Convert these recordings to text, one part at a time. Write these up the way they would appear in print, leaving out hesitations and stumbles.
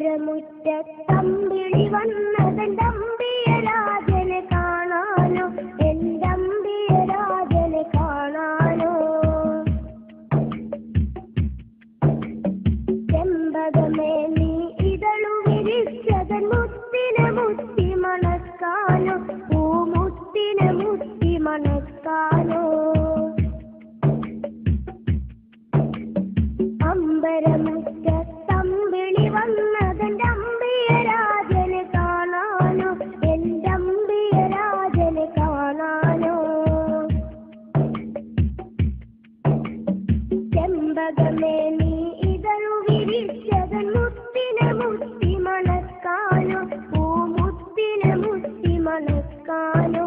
അമ്പരമുറ്റത്തമ്പിളി വന്നതെന്തമ്പിയരാജനെ കാണാനോ, എന്തമ്പിയരാജനെ കാണാനോ. ചെമ്പകമേ നീ ഇതളു വിരിച്ചതൻ മുത്തിനെ മുത്തി മണക്കാനോ, പൂമുത്തിനെ മുത്തി മണക്കാനോ. അമ്പരമുറ്റത്തമ്പിളി വന്നതെന്റെ അമ്പിയരാജനെ കാണാനോ, എന്റെ അമ്പിയരാജനെ കാണാനോ. ചെമ്പകമേ നീ ഇതളു വിരിച്ചതൻ മുത്തിനെ മുത്തി മണക്കാനോ, പൂമുത്തിനെ മുത്തി മണക്കാനോ.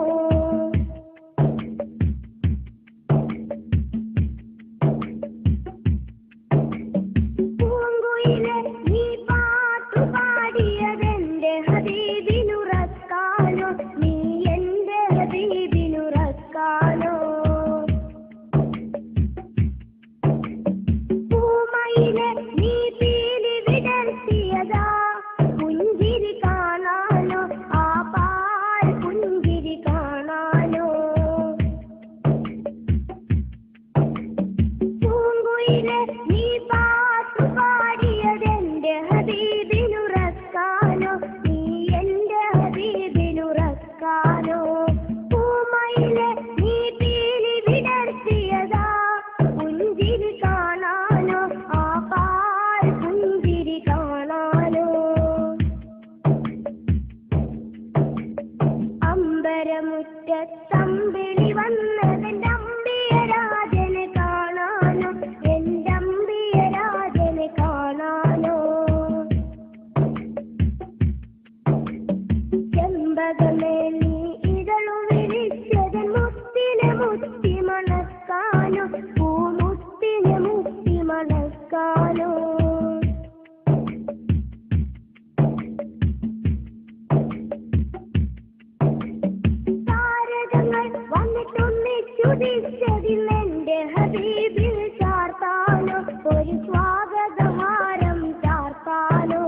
നീ പാട്ടു പാടിയതെന്റെ ഹബീബിനുറക്കാനോ, നീ എന്റെ ഹബീബിനുറക്കാനോ. പൂമയിലെ നീ പീലി വിടർത്തിയതാ പുഞ്ചിരി കാണാനോ, ആ പാൽ പുഞ്ചിരി കാണാനോ. പൂങ്കുയിലെ നീ പാട്ടു പാടിയതെന്റെ ഹബീബിനുറക്കാനോ, നീ എന്റെ ഹബീബിനുറക്കാനോ. പൂമയിലെ നീ പീലി വിടർത്തിയതാ പുഞ്ചിരി കാണാനോ, ആ പാൽ പുഞ്ചിരി കാണാനോ. അമ്പരമുറ്റത്തമ്പിളി വന്നതെന്റെ അമ്പിയരാജനെ കാണാനോ, എന്റെ അമ്പിയരാജനെ കാണാനോ. ചെമ്പകമേ നീ ഇതളു വിരിച്ചതൻ മുത്തിനെ മുത്തി മണക്കാനോ, പൂമുത്തിനെ മുത്തി മണക്കാനോ. താരകങ്ങൾ വന്നിട്ടൊന്നിച്ചുദിച്ചതിലെന്റെ ഹബീബിൽ ചാർത്താനോ, ഒരു സ്വാഗതഹാരം ചാർത്താനോ.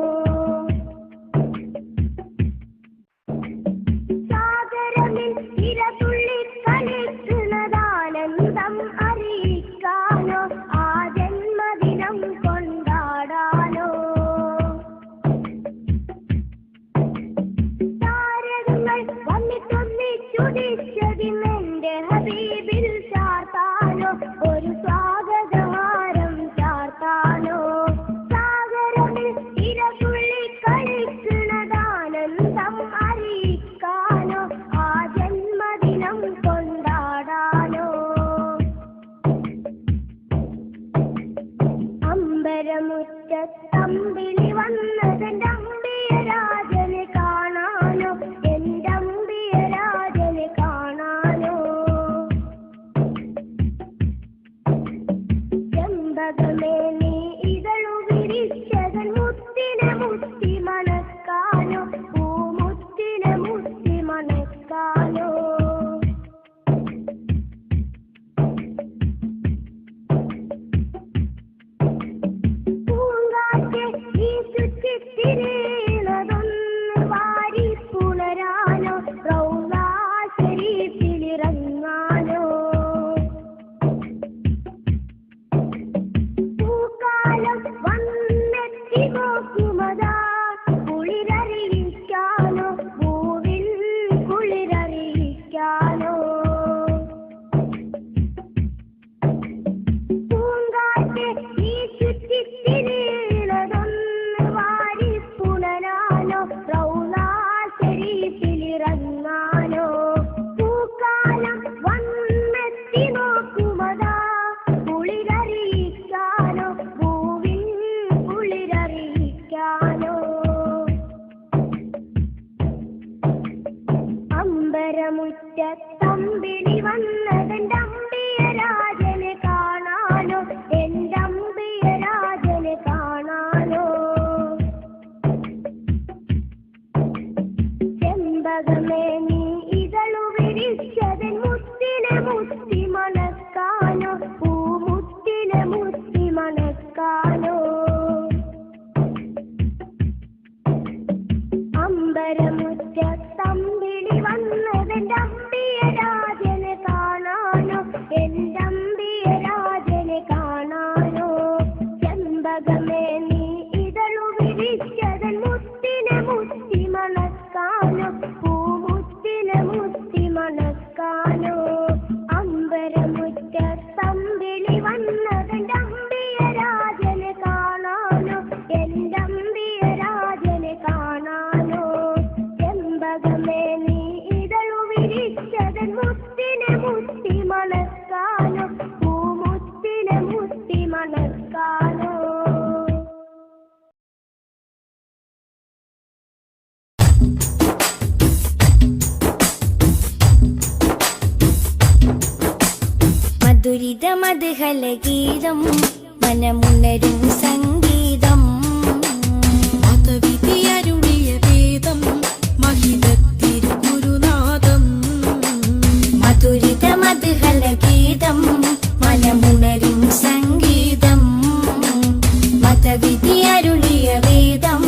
സാഗരമിൽ ഇരതുള്ളി കളിക്കുന്നതാനന്ദം അറിയിക്കാനോ, ആ ജന്മദിനം കൊണ്ടാടാനോ. താരകങ്ങൾ വന്നിട്ടൊന്നിച്ചുദിച്ചതിലെന്റെ ഹബീബിൽ ചാർത്താനോ, ഒരു സ്വാഗതഹാരം ചാർത്താനോ. സാഗരമിൽ ഇരതുള്ളി കളിക്കുന്നതാനന്ദം അറിയിക്കാനോ, ആ ജന്മദിനം കൊണ്ടാടാനോ. അമ്പരമുറ്റത്തമ്പിളി വന്നതെന്റെ അമ്പിയരാജനെ കാണാനോ, എന്റെ അമ്പിയരാജനെ കാണാനോ. മധുഹല ഗീതം മനമുണരും സംഗീതം മതവിധിയരുളിയ വേദം മഹിതത്തിരുഗുരുനാഥം മധുരിത മധുഹല ഗീതം മനമുണരും സംഗീതം മതവിധിയരുളിയ വേദം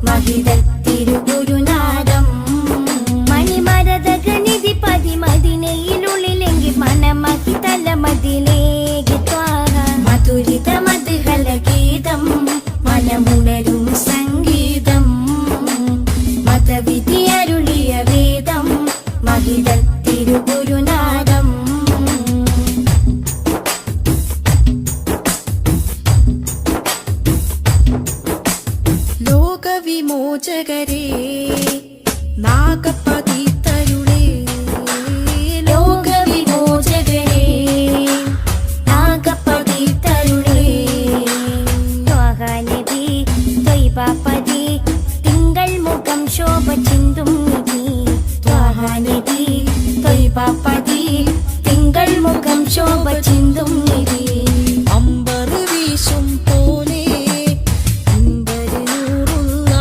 മഹിതത്തിരുഗുരുനാഥം മണിമരതകനിധി പതിമതിനയിലുള്ളിലെങ്കിൽ മനമഹിതല മതിലേക്ക് ത്വാഹ മധുരിത മധുഹല ഗീതം മനമുണരും സംഗീതം മതവിധിയരുളിയ വേദം മഹിതത്തിരുഗുരുനാഥം ലോകവിമോചകരേ നാഗപതിതരുളേ ലോകവിമോചകരേ നാഗപതിതരുളേ ത്വാഹാനബി ത്വയ്ബാപതി തിങ്കൾ മുഖം ശോഭ ചിന്തും നിധി ത്വാഹാനബി ത്വയ്ബാപതി തിങ്കൾ മുഖം ശോഭ ചിന്തും നിധി അമ്പർ വീശും പോലെ അമ്പരിനൂറുള്ള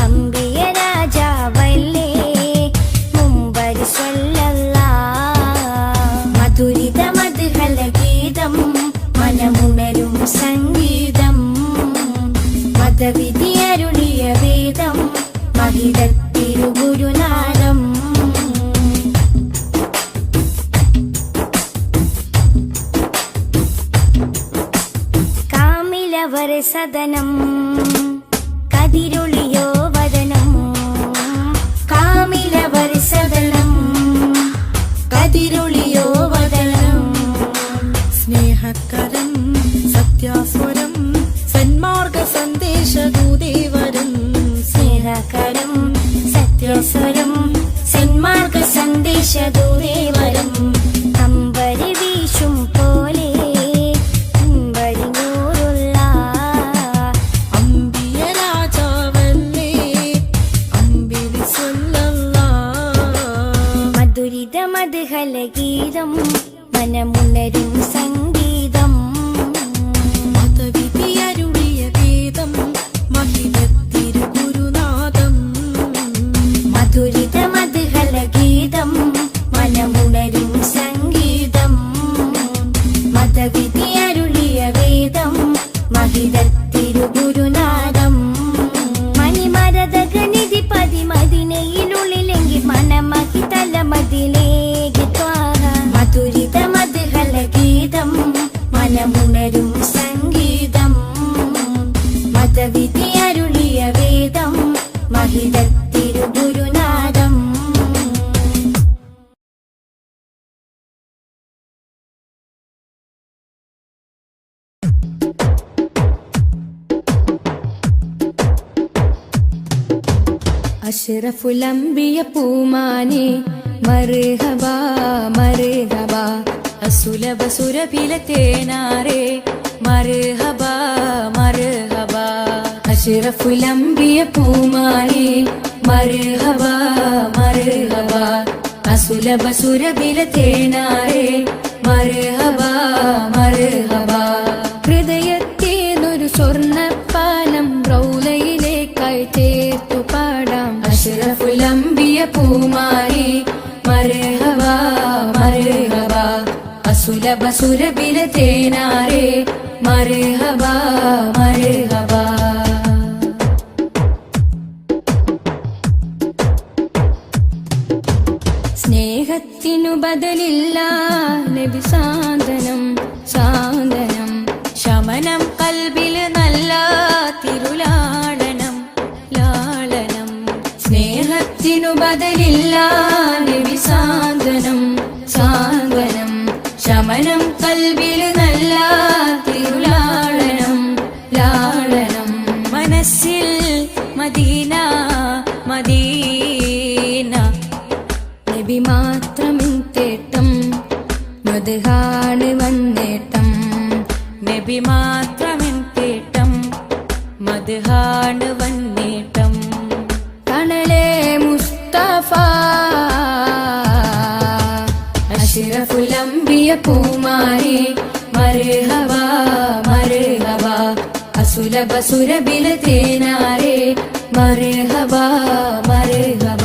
അമ്പിയ രാജാവല്ലേ മുമ്പരി സ്വല്ലല്ലാ മധുരിത മധുഹല ഗീതം മനമുണരും സംഗീതം മതവിധിയരുളിയ വേദം മഹിതത്തിരുഗുരുനാഥം കാമിലവർ സദനം കതിരൊളിയോ വദനം കാമിലവർ സദനം കതിരൊളിയോ വദനം സ്നേഹകരം സത്യാസ്വരം സന്മാർഗ സന്ദേശദൂതേവരം സ്നേഹകരം സത്യസ്വരം സന്മാർഗ സന്ദേശദൂതേവരം അമ്പരി വീശും പോലെ അമ്പരിനൂറുള്ള അമ്പിയ രാജാവല്ലേ അമ്പിളി സ്വല്ലല്ലാ മധുരിത മധുഹല ഗീതം മനമുണരും സംഗീതം മതവിധിയരുളിയ വേദം മഹിതത്തിരുഗുരുനാഥം മധുരിത മധുഹല ഗീതം മനമുണരും സംഗീതം മതവിധിയരുളിയ വേദം മഹിതത്തിരുഗുരുനാഥം മണിമരതകനിധി പതിമതിനയിലുള്ളിലെങ്കിൽ മനമഹിതല മതിലേക്ക് ത്വാഹ മധുരിത മധുഹല ഗീതം മനമുണരും സംഗീതം മതവിധിയരുളിയ വേദം മഹിതത്തിരുഗുരുനാഥം അഷ്റഫുൽ അംബിയ പൂമാനെ മർഹബ മർഹബ അസുലഭ സുരഭില തേനാരെ മർഹബ മർഹബ അഷ്റഫുൽ അംബിയ പൂമാനെ മർഹബ മർഹബ അസുലഭ സുരഭില തേനാരെ മർഹബ മർഹബ ഹൃദയത്തേനൊരു സ്വർണ്ണപ്പാലം റൗലയിലേക്കായി ചേർത്തു പാടാം അഷ്റഫുൽ അംബിയ പൂമാരി മർഹബ മർഹബ അസുലഭ സുരഭില തേനാരെ മർഹബ മർഹബ സ്നേഹത്തിനു ബദലില്ല നബി സാന്ത്വനം സാന്ത്വനം ശമനം കൽബില് നല്ല തിരുലാളനം ലാളനം സ്നേഹത്തിനു ബദലില്ല നബി സാന്ത്വനം സാന്ത്വനം ശമനം കൽബില് നല്ല തിരുലാളനം ലാളനം മനസ്സിൽ മദീന മദീന നബി മാത്രമിൻ തേട്ടം മദ്ഹാണ് വന്നേട്ടം നബി മാത്രമിൻ തേട്ടം മദ്ഹാണ് വന്നേട്ടം തണലേ മുസ്തഫ അഷ്റഫുൽ അംബിയ പൂമാനെ മർഹബ മർഹബ അസുലഭ സുരബില തേനാരെ മർഹബ മർഹബ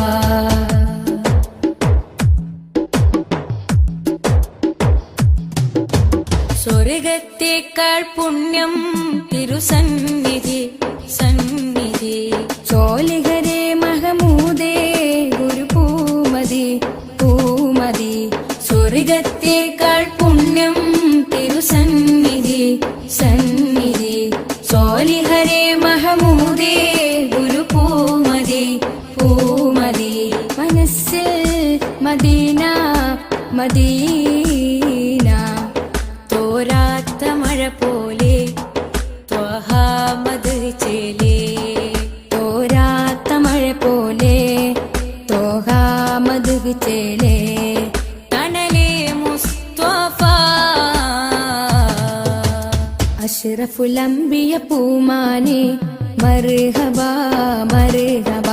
സ്വർഗത്തേക്കാൾ പുണ്യം തിരുസന്നിധി സന്നിധി ചോലിഹരേ മഹമൂദേ ഗുരു പൂമതി പൂമതി സ്വർഗത്തേക്കാൾ പുണ്യം തിരുസന്നിധി സന്നിധി ചോലിഹരേ മഹമൂദേ ഗുരു പൂമതി പൂമതി മനസ്സിൽ മദീന മദീന തോരാത്ത മഴ പോലെ ത്വഹാ മദ് ചേലേ തോരാത്ത മഴ പോലെ ത്വഹാ മദ് ചേലേ തണലേ മുസ്തഫ അഷ്റഫുൽ അംബിയ പൂമാനെ മർഹബ മർഹബ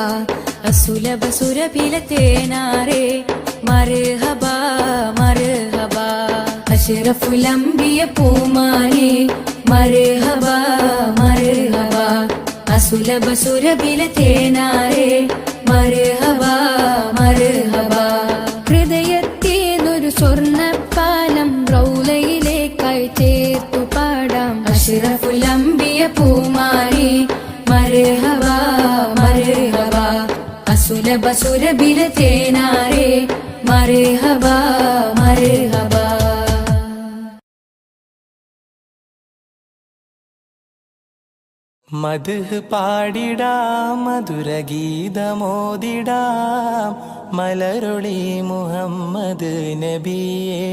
അസുലഭ സുരഭില തേനാരെ മർഹബ മർഹബ അഷ്റഫുൽ അംബിയ പൂമാനെ മർഹബ മർഹബ അസുലഭ സുരഭില തേനാരെ മർഹബ മർഹബ ഹൃദയത്തേതൊരു സ്വർണ്ണപ്പാലം റൗലയിലേക്കായി ചേർത്തു പാടാം അഷ്റഫുൽ അംബിയ പൂമാനെ മർഹബ മർഹബ അസുലഭ സുരഭില തേനാരെ മർഹബ മർഹബ മദ്ഹ് പാടിടാം മധുരഗീതമോദിടാം മലരൊളി മുഹമ്മദ് നബിയേ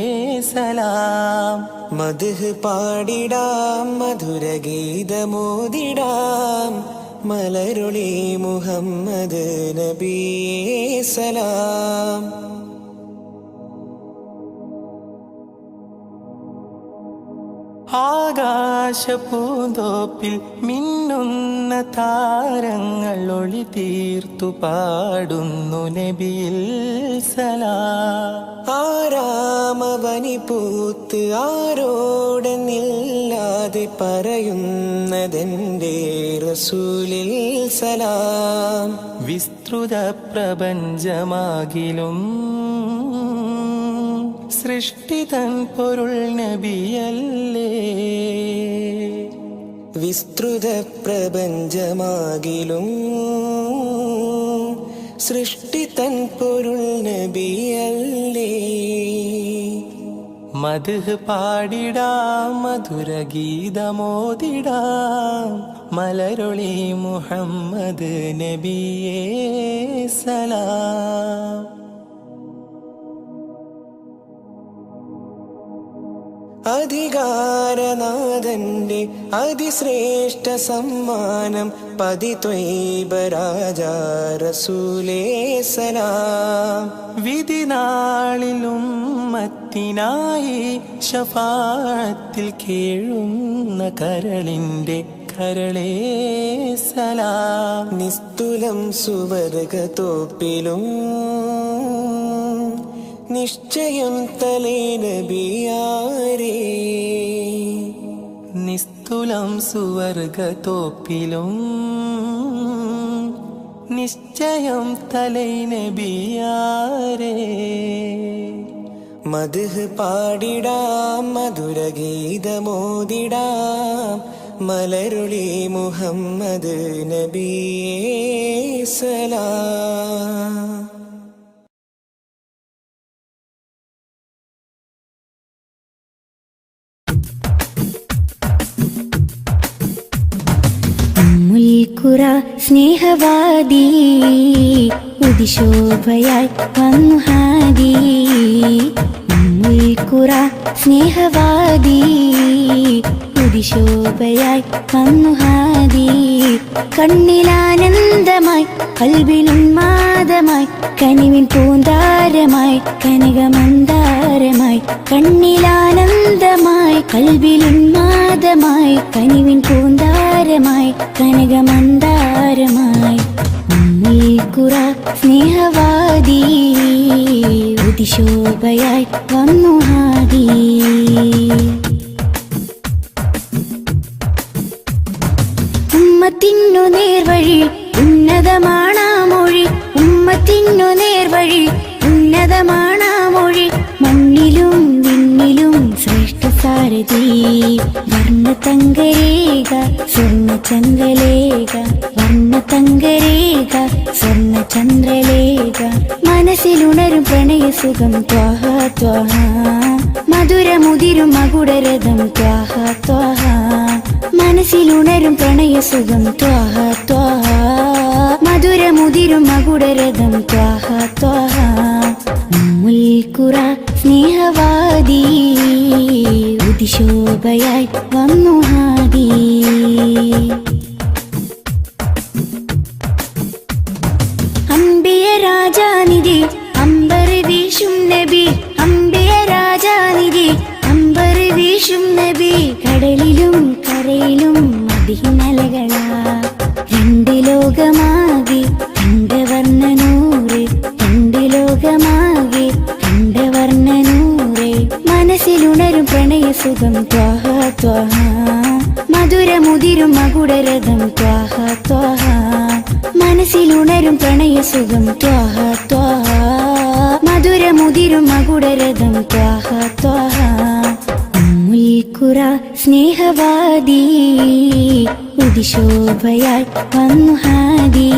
സലാം. മദ്ഹ് പാടിടാം മധുരഗീതമോദിടാം മലരൊളി മുഹമ്മദ് നബിയേ സലാം. ആകാശപൂന്തോപ്പിൽ മിന്നുന്ന താരങ്ങൾ ഒളി തീർത്തു പാടുന്നു നബിയിൽ സലാം. ആരാമവനി പൂത്ത് ആരോടെന്നില്ലാതെ പറയുന്നതെന്റെ റസൂലിൽ സലാം. വിസ്തൃത പ്രപഞ്ചമാകിലും സൃഷ്ടിതൻ പൊരുൾ നബിയല്ലേ. വിസ്തൃത പ്രപഞ്ചമാകിലും സൃഷ്ടിതൻ പൊരുൾ നബിയല്ലേ. മദ്ഹ് പാടിടാം മധുരഗീതമോദിടാം മലരൊളി മുഹമ്മദ് നബിയേ സലാം. അധികാരനാഥന്റെ അതിശ്രേഷ്ഠ സമ്മാനം പതിത്വൈബ രാജാ റസൂലേ സലാം. വിധിനാളിലും മത്തിനായി ശഫാഅത്തിൽ കേഴുന്ന കരളിന്റെ കരളേ സലാം. നിസ്തുലം സുവർഗതോപ്പിലും നിശ്ചയം തലേ നബിയാരേ. നിസ്തുലം സുവർഗതോപ്പിലും നിശ്ചയം തലേ നബിയാരേ. മദ്ഹ് പാടിടാം മധുരഗീതമോദിടാം മലരൊളി മുഹമ്മദ് നബിയേ സലാം. മുൽക്കുറ സ്നേഹവാദി ഉദിശോഭയായി വന്നു ഹാദി. മുൽക്കുറ സ്നേഹവാദി ഉദിശോഭയായി വന്നു ഹാദി. കണ്ണിലാനന്ദമായി കൽബിലുന്മാദമായി കനിവിൻ പൂന്താരമായി കനകമന്ദാരമായി. കണ്ണിലാനന്ദമായി കൽബിലുന്മാദമായി കനിവിൻ പൂന്താരമായി കനകമന്ദാരമായി. മുൽക്കുറ സ്നേഹവാദി ഉദിശോഭയായി വന്നു ഹാദി. ഉമ്മത്തിനു നേർവഴി ഉന്നതമാണാ മൊഴി, ഉമ്മത്തിനു നേർവഴി ഉന്നതമാണാ മൊഴി. മണ്ണിലും വിണ്ണിലും ശ്രേഷ്ഠ സാരഥി, വർണ്ണതങ്കരേഖ സ്വർണ്ണചന്ദ്രലേഖ, വർണ്ണതങ്കരേഖ സ്വർണ്ണചന്ദ്രലേഖ. മനസ്സിലുണരും പ്രണയസുഖം ത്വാഹ ത്വാഹ, മധുരമുതിരും മകുടരഥം ത്വാഹ ത്വാഹ. മനസ്സിലുണരും പ്രണയസുഖം ത്വാഹ ത്വാഹ, മധുരമുതിരും മകുടരഥം ത്വാഹ ത്വാഹ. ഉമ്മുൽ ഖുറ സ്നേഹവാദി, ഉദിശോഭയായി വന്നു ഹാദി. അംബിയ രാജാനിധി അമ്പർ വീശും നബി, അംബിയ രാജാനിധി അമ്പർ വീശും നബി. കടലിലും കരയിലും മദീനലകളാ, രണ്ട് ലോകമാകെ കണ്ടവർണ്ണനൂറ്, രണ്ട് ലോകമാകെ കണ്ടവർണ്ണനൂറ്. മനസ്സിലുണരും പ്രണയസുഖം ത്വാഹ ത്വാഹ, മധുരമുതിരും മകുടരഥം ത്വാഹ ത്വാഹ. മനസ്സിലുണരും പ്രണയസുഖം ത്വാഹ ത്വാഹ, മധുരമുതിരും മകുടരഥം ത്വാഹ ത്വാഹ. ഉമ്മുൽ ഖുറ സ്നേഹവാദി, ഉദിശോഭയായി വന്നു ഹാദി.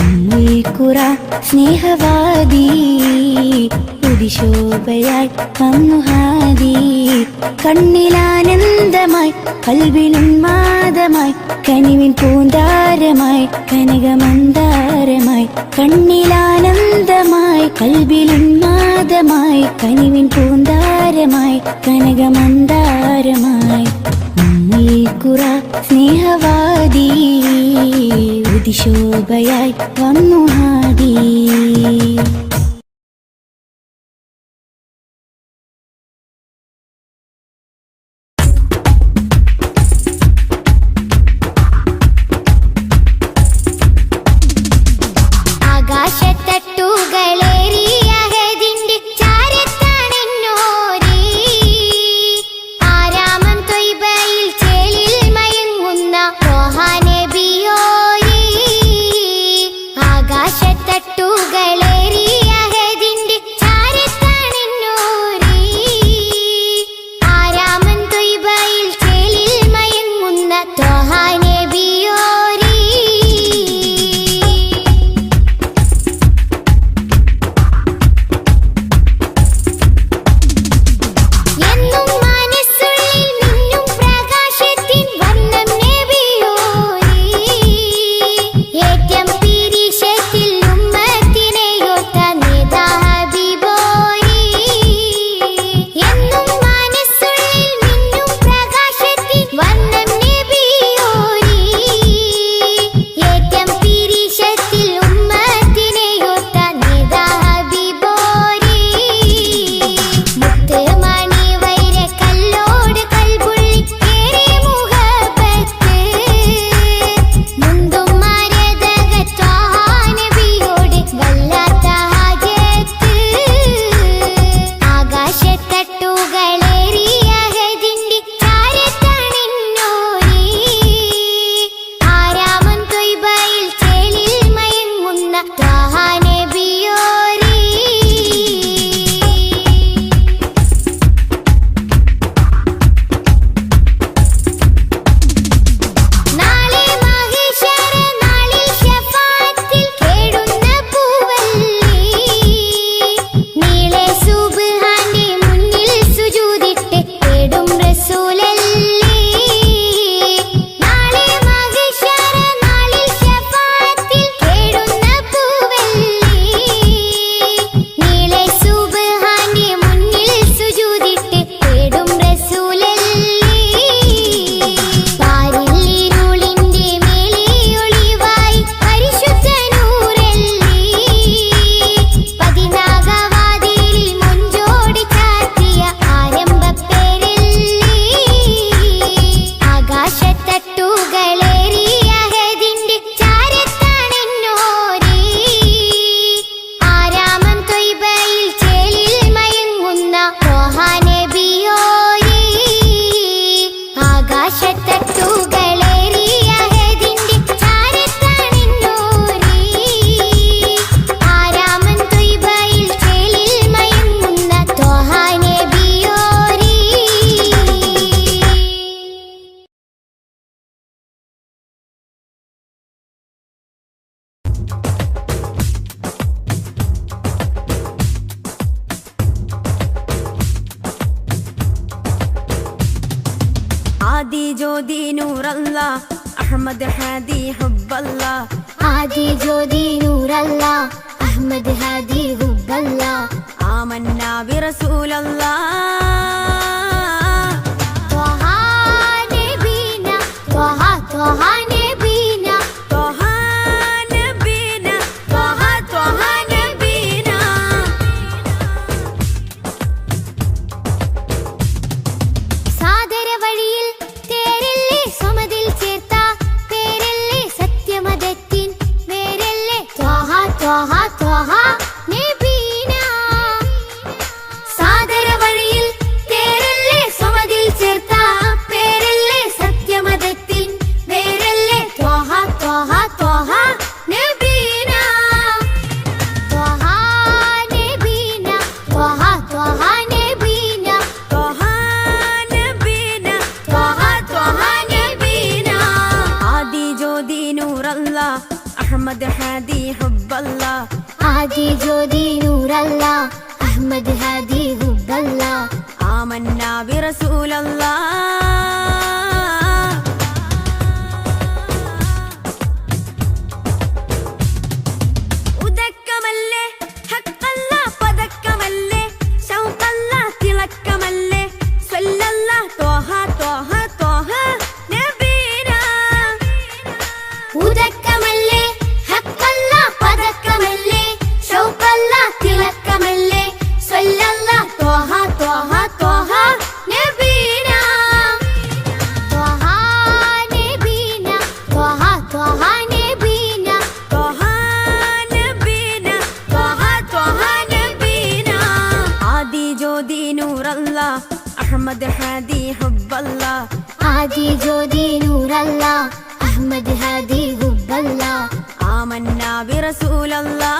ഉമ്മുൽ ഖുറ സ്നേഹവാദി, ഉദിശോഭയായി വന്നു ഹാദി. കണ്ണിലാനന്ദമായി കൽവിനുന്മാദമായി, കനിവിൻ പൂന്താരമായി കനകമന്ദാരമായി. കണ്ണിലാനന്ദമായി കൽവിലുന്മാദമായി, കനിവിൻ പൂന്താരമായി കനകമന്ദാരമായി. ഉമ്മുൽ ഖുറ സ്നേഹവാദി, ഉദിശോഭയായി വന്നു ഹാദി. ആകാശത്തട്ടുകളേറിയഹദിന്റെ ചാരത്താണെന്നോരേ, ആരാമം ത്വയ്ബയിൽ ചേലിൽ മയങ്ങുന്ന ത്വാഹ നബിയോരേ. ആകാശത്തട്ടുകളേറിയ ആദി ജ്യോതി നൂറല്ല അഹമ്മദ് ഹാദി ഹുബ്ബല്ല ആദി ജ്യോതി നൂറല്ല അഹമ്മദ് ഹാദി ഹുബ്ബല്ല ആമന്നാ ബിറസൂലല്ലാ ത്വഹ നബീന ത്വഹ ത്വഹ നബീന ത്വഹ നബീന ത്വഹ ത്വഹ നബീന സാദര വഴിയിൽ തേരല്ലേ സമതിൽ ചേർത്ത പേരല്ലേ സത്യമതത്തിൻ വേരല്ലേ ത്വഹ ത്വഹ ത്വഹ നബീന സാദര വഴിയിൽ തേരല്ലേ സമതിൽ ചേർത്ത പേരല്ലേ സത്യമതത്തിൻ വേരല്ലേ ത്വഹ ത്വഹ ത്വഹ നബീന ത്വഹ നബീന ത്വഹ ത്വഹ നബീന ത്വഹ നബീന ത്വഹ ത്വഹ നബീന ആദി ജ്യോതി നൂറല്ല അഹമ്മദ് ഹാദി ഹുബ്ബല്ല ആദി ജ്യോതി നൂറല്ല അഹമ്മദ് ഹാദി ഹുബ്ബല്ല ആമന്നാ ബിറസൂലല്ലാ ഉദക്കമല്ലേ ഹഖല്ല പദക്കമല്ലേ ശൗഖല്ല തിളക്കമല്ലേ സ്വല്ലല്ല ത്വഹ ത്വഹ ത്വഹ നബീന ഉദക്കമല്ലേ ഹഖല്ല പദക്കമല്ലേ ശൗഖല്ല തിളക്കമല്ലേ സ്വല്ലല്ല ത്വഹ ത്വഹ ത്വഹ നബീന ത്വഹ നബീന ത്വഹ ത്വഹ നബീന ത്വഹ നബീന ത്വഹ ത്വഹ നബീന ആദി ജ്യോതി നൂറല്ല അഹമ്മദ് ഹാദി ഹുബ്ബല്ല ആദി ജ്യോതി നൂറല്ല അഹമ്മദ് ഹാദി ഹുബ്ബല്ല ആമന്നാ ബിറസൂലല്ലാ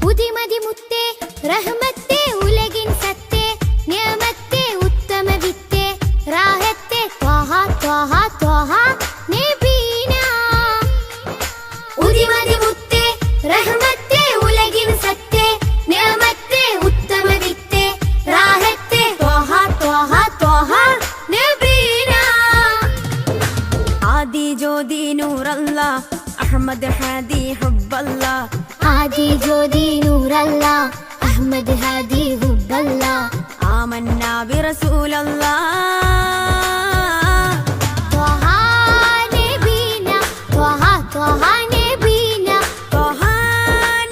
ഉദിമതി മുത്തേ റഹ്മത്തേ ഉലകിൻ സത്തേ നിയമത്തേ ഉത്തമ വിത്തേ റാഹത്തേ ത്വഹ ത്വഹ ത്വഹ നബീന ഉദിമതി മുത്തേ റഹ്മത്തേ ഉലകിൻ സത്തേ നിയമത്തേ ഉത്തമ വിത്തേ റാഹത്തേ ത്വഹ ത്വഹ ത്വഹ നബീന ആദി ജ്യോതി നൂറല്ല അഹമ്മദ് ഹാദി ഹുബ്ബല്ല ആദി ജ്യോതി നൂറല്ല അഹമ്മദ് ഹാദി ഹുബ്ബല്ല ആമന്നാ ബിറസൂലല്ലാ ത്വഹ നബീന ത്വഹ ത്വഹ നബീന ത്വഹ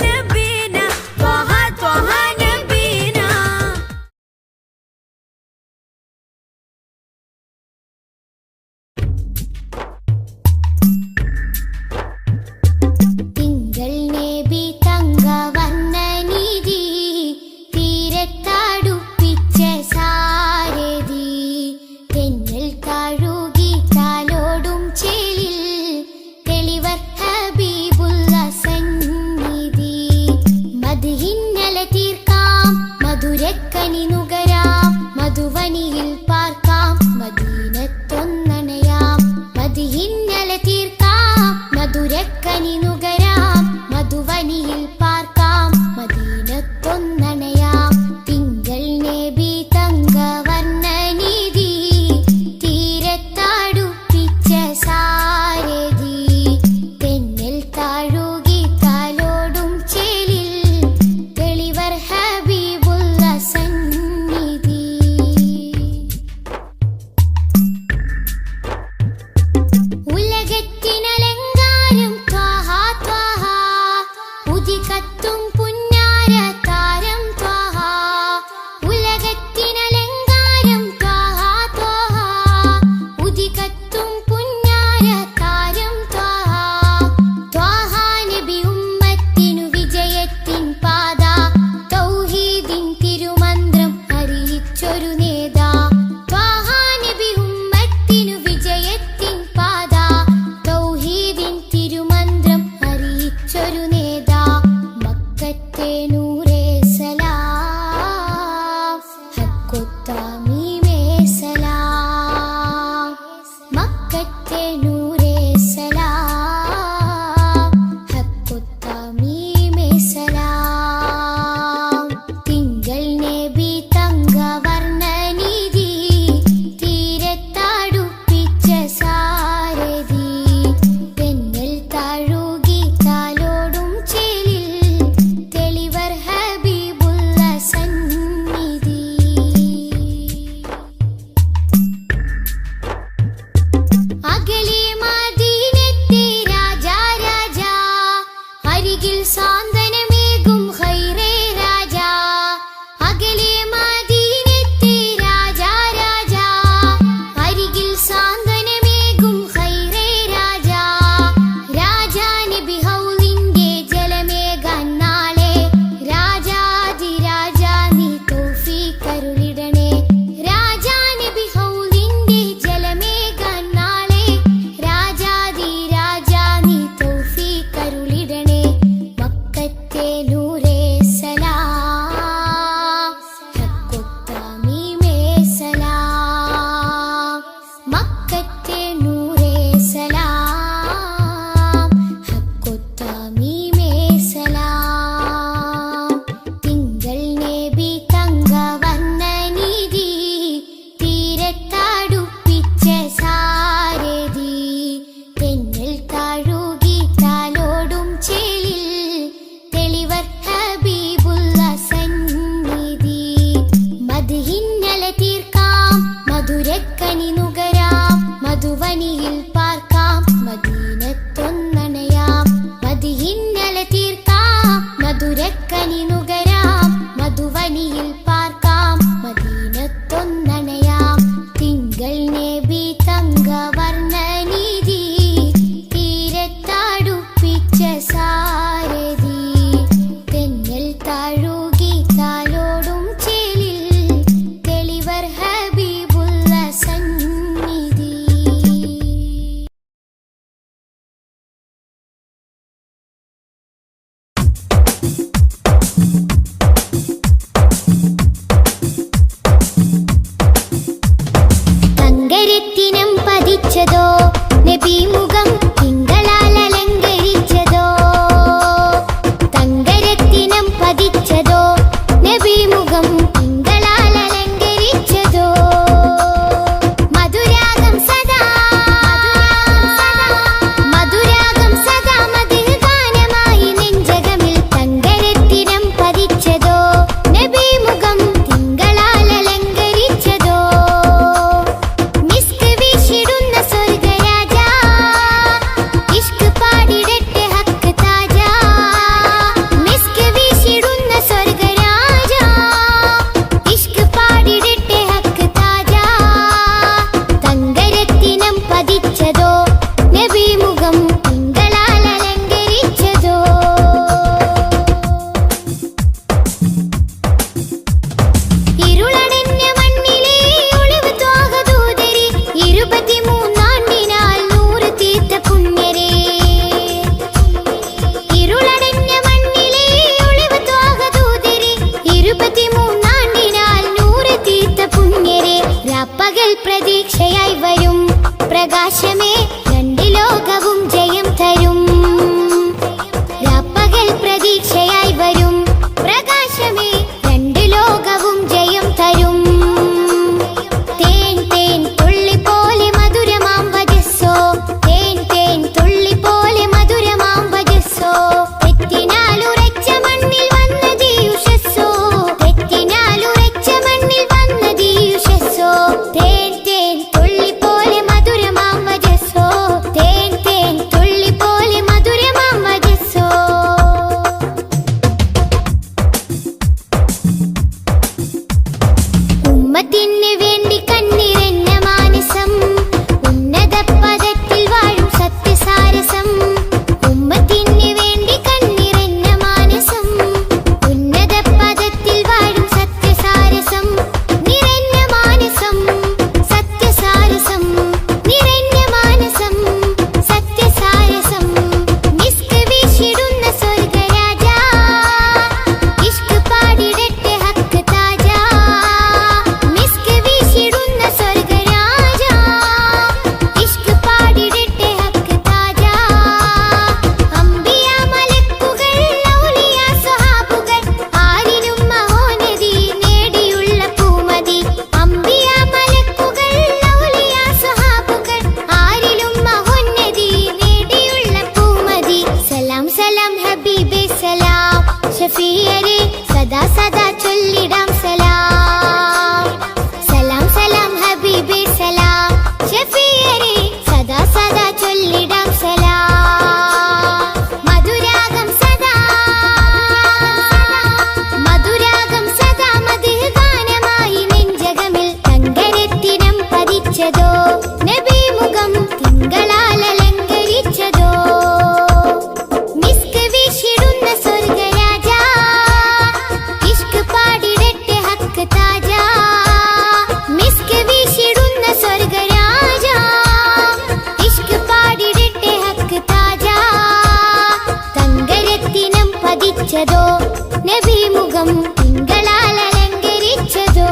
നബീന ത്വഹ ത്വഹ നബീന തിങ്കൾ നബി തങ്കവർണ്ണ നിധി തീരത്തടുപ്പിച്ച സാരഥി തെന്നൽ താഴുകി താലോടും ചേലിൽ തെളിവർ ഹബീബുള്ള സന്നിധി മദ്ഹിന്നല തീർക്കാം മധുരക്കനി നുകരാം മധുവനിയിൽ പാർക്കാം മദീനത്തൊന്നണയാം മദ്ഹിന്നല തീർക്കാം മധുരക്കനി നുകരാം മധുവനിയിൽ പാർക്കാം മദീനത്തൊന്നണയാം തിങ്കൾ നബി തങ്കവർണ്ണ നിധി തീരത്തടുപ്പിച്ച സാരഥി തെന്നൽ താഴുകി താലോടും ചേലിൽ തെളിവർ ഹബീബുള്ള സന്നിധി ഉലകത്തിനലങ്കാരം ത്വഹ തങ്കരത്തിനം പതിച്ചതോ നബി മുഖം തിങ്കളാൽ അലങ്കരിച്ചതോ. തങ്കരത്തിനം പതിച്ചതോ നബി മുഖം തിങ്കളാൽ അലങ്കരിച്ചതോ. മധുരാഗം സദാ മധുരാഗം സദാ മധുര ഗാനമായി നെഞ്ചകമിൽ. തങ്കരത്തിനം പതിച്ചതോ നബി മുഖം തിങ്കളാൽ അലങ്കരിച്ചതോ. മിസ്ക് വീശിടുന്ന സ്വർഗരാജ ഇഷ്ക് പാടിടട്ടെ ഹക്ക് താജ. മിസ്ക് വീശിടുന്ന സ്വർഗരാജ ഇഷ്ക് പാടിടട്ടെ ഹക്ക് താജ. തങ്കരത്തിനം പതിച്ചതോ നബി മുഖം തിങ്കളാൽ അലങ്കരിച്ചതോ. ഇരുളടഞ്ഞ മണ്ണിലെ ഒളിവ് ത്വാഹദൂതരെ 23 ആണ്ടിനാൽ 100 തീർത്ത പുണ്യരെ. ഇരുളടഞ്ഞ മണ്ണിലെ ഒളിവ് ത്വാഹദൂതരെ 23 ആണ്ടിനാൽ 100 തീർത്ത പുണ്യരെ. രാപ്പകൽ പ്രതീക്ഷയായി വരും പ്രകാശമേ രണ്ട് ലോകവും ജയം തരും. രാപ്പകൽ പ്രതീക്ഷയായി വരും പ്രകാശമേ രണ്ട് ലോകവും ജയം തരും. തേൻ തേൻ തുള്ളി പോലെ മധുരമാം വജസ്സോ. തേൻ തേൻ തുള്ളി പോലെ മധുരമാം വജസ്സോ. തെറ്റിനാലുറച്ച മണ്ണിൽ വന്നത് യുഷസ്സോ. തെറ്റിനാലുറച്ച മണ്ണിൽ വന്നത് യുഷസ്സോ. തേൻ തേൻ തുള്ളി പോലെ മധുരമാം വജസ്സോ. തേൻ തേൻ തുള്ളി പോലെ മധുരമാം വജസ്സോ. ഉമ്മത്തിന് വേണ്ടി കണ്ണിറഞ്ഞ മാനസം ഉന്നത പദത്തിൽ വാഴും സത്യസാരസം. ഉമ്മത്തിന് വേണ്ടി കണ്ണിറഞ്ഞ മാനസം ഉന്നത പദത്തിൽ വാഴും സത്യസാരസം. നിറഞ്ഞ മാനസം സത്യസാരസം. നിറഞ്ഞ മാനസം സത്യസാരസം. മിസ്ക് വീശിടുന്ന സ്വർഗരാജ ഇഷ്ക് പാടിടട്ടെ ഹക്ക് താജ. മിസ്ക് വീശിടുന്ന സ്വർഗരാജ ഇഷ്ക് പാടിടട്ടെ ഹക്ക് താജ. അംബിയ മലക്കുകൾ ഔലിയ സ്വഹാബുകൾ ആരിലും മഹോന്നതി നേടിയുള്ള പൂമതി. അംബിയ മലക്കുകൾ ഔലിയ സ്വഹാബുകൾ ആരിലും മഹോന്നതി നേടിയുള്ള പൂമതി. സലാം സലാം ഹബീബേ സലാം ഷഫീയരെ സദാ സദാ ചൊല്ലിടാം സലാം. സലാം സലാം ഹബീബേ സലാം ഷഫീയരെ സദാ സദാ ചൊല്ലിടാം സലാം. മധുരാഗം സദാ മധുരാഗം സദാ മധുര ഗാനമായി നെഞ്ചകമിൽ. തങ്കരത്തിനം പതിച്ചതോ നബി മുഖം തിങ്കളാൽ അലങ്കരിച്ചതോ. മിസ്ക് വീശിടുന്ന സ്വർഗരാജ ഇഷ്ക് പാടിടട്ടെ ഹക്ക് താജ. മിസ്ക് വീശിടുന്ന സ്വർഗരാജ ഇഷ്ക് പാടിടട്ടെ ഹക്ക് താജ. തങ്കരത്തിനം പതിച്ചതോ നബി മുഖം തിങ്കളാൽ അലങ്കരിച്ചതോ.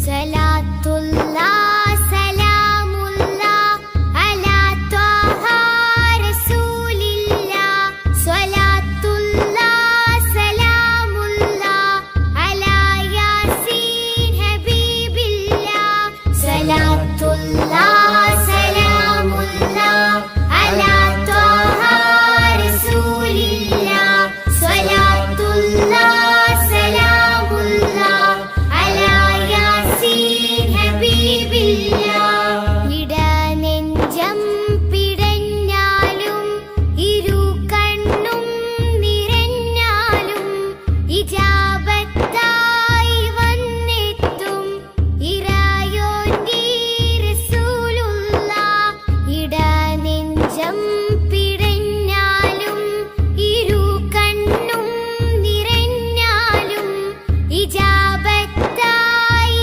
സലാത്തുല്ലാ സലാമുല്ലാ അലാ ത്വാഹ റസൂലില്ലാ. സ്വലാത്തുല്ലാ സലാമുല്ലാ അലാ യാസീൻ ഹബീബില്ലാ. സ്വലാത്തുല്ലാ സലാമുല്ലാ അലാ ത്വാഹ റസൂലില്ലാ. സ്വലാത്തുല്ലാ സലാമുല്ലാ അലാ യാസീൻ ഹബീബില്ലാ. ഇടനെഞ്ചം പിടഞ്ഞാലും ഇരു കണ്ണും നിറഞ്ഞാലും ഇജാബത്തായി വന്നെത്തും ഇറായോന്റെ റസൂലുള്ള. ഇടനെഞ്ചം പിടഞ്ഞാലും ഇരു കണ്ണും നിറഞ്ഞാലും ഇജാബത്തായി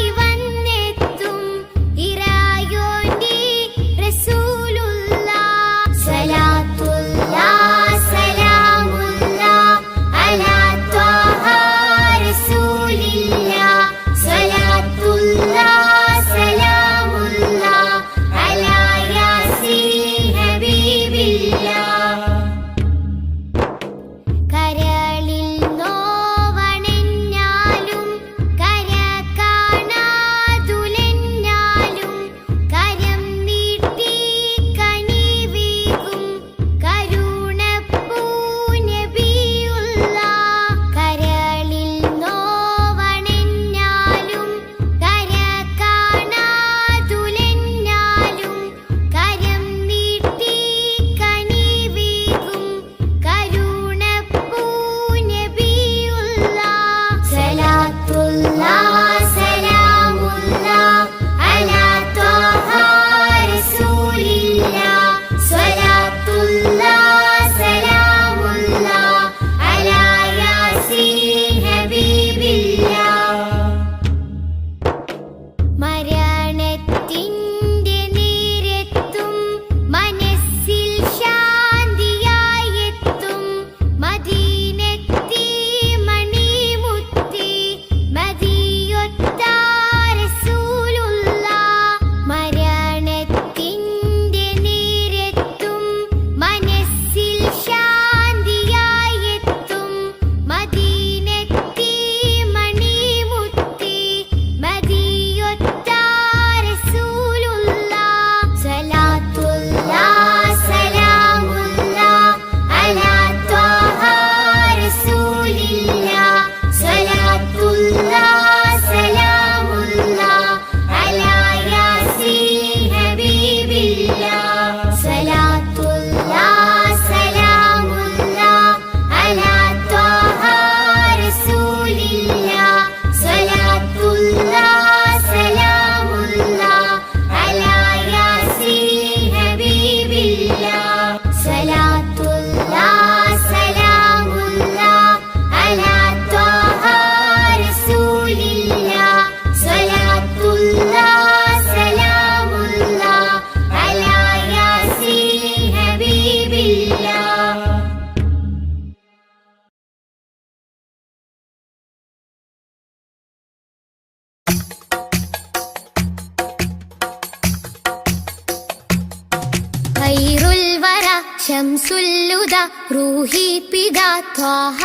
ശംസുൽ ഹുദ റൂഹി പിതാ ത്വാഹ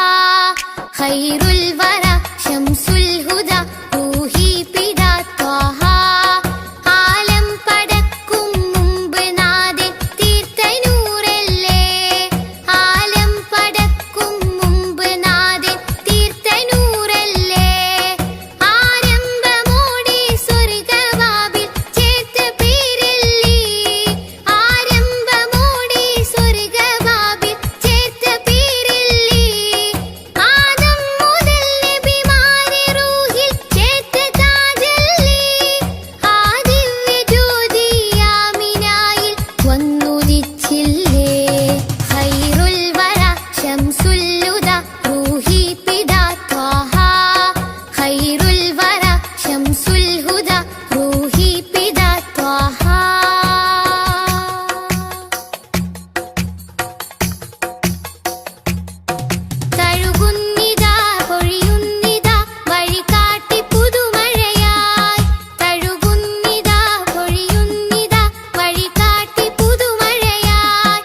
ഖൈറുൽ വറ ശംസുൽ ഹുദ റൂഹി പിതാ ത്വാഹ ആലം പടക്കും മുമ്പ് നാദൻ തീർത്ത നൂറല്ലേ ആലം പടക്കും മുമ്പ് നാദൻ തീർത്ത നൂറല്ലേ ആരംഭമോടെ സ്വർഗവാതിൽ ചേർത്ത പേരല്ലേ ആരംഭമോടെ സ്വർഗവാതിൽ ചേർത്ത പേരല്ലേ ആദം മുതൽ നബിമാരെ റൂഹിൽ ചേർത്ത താജല്ലേ ആ ദിവ്യ ജ്യോതി ആമിനായിൽ വന്നുദിച്ചില്ലേ ഖൈറുൽ വറ ശംസുൽ ഹുദ റൂഹി പിതാ ത്വാഹ ഖൈറുൽ വറ ശംസുൽ ഹുദ റൂഹി പിതാ ത്വാഹ തഴുകുന്നിതാ പൊഴിയുന്നിതാ വഴികാട്ടി പുതുമഴയായി തഴുകുന്നിതാ പൊഴിയുന്നിതാ വഴികാട്ടി പുതുമഴയായി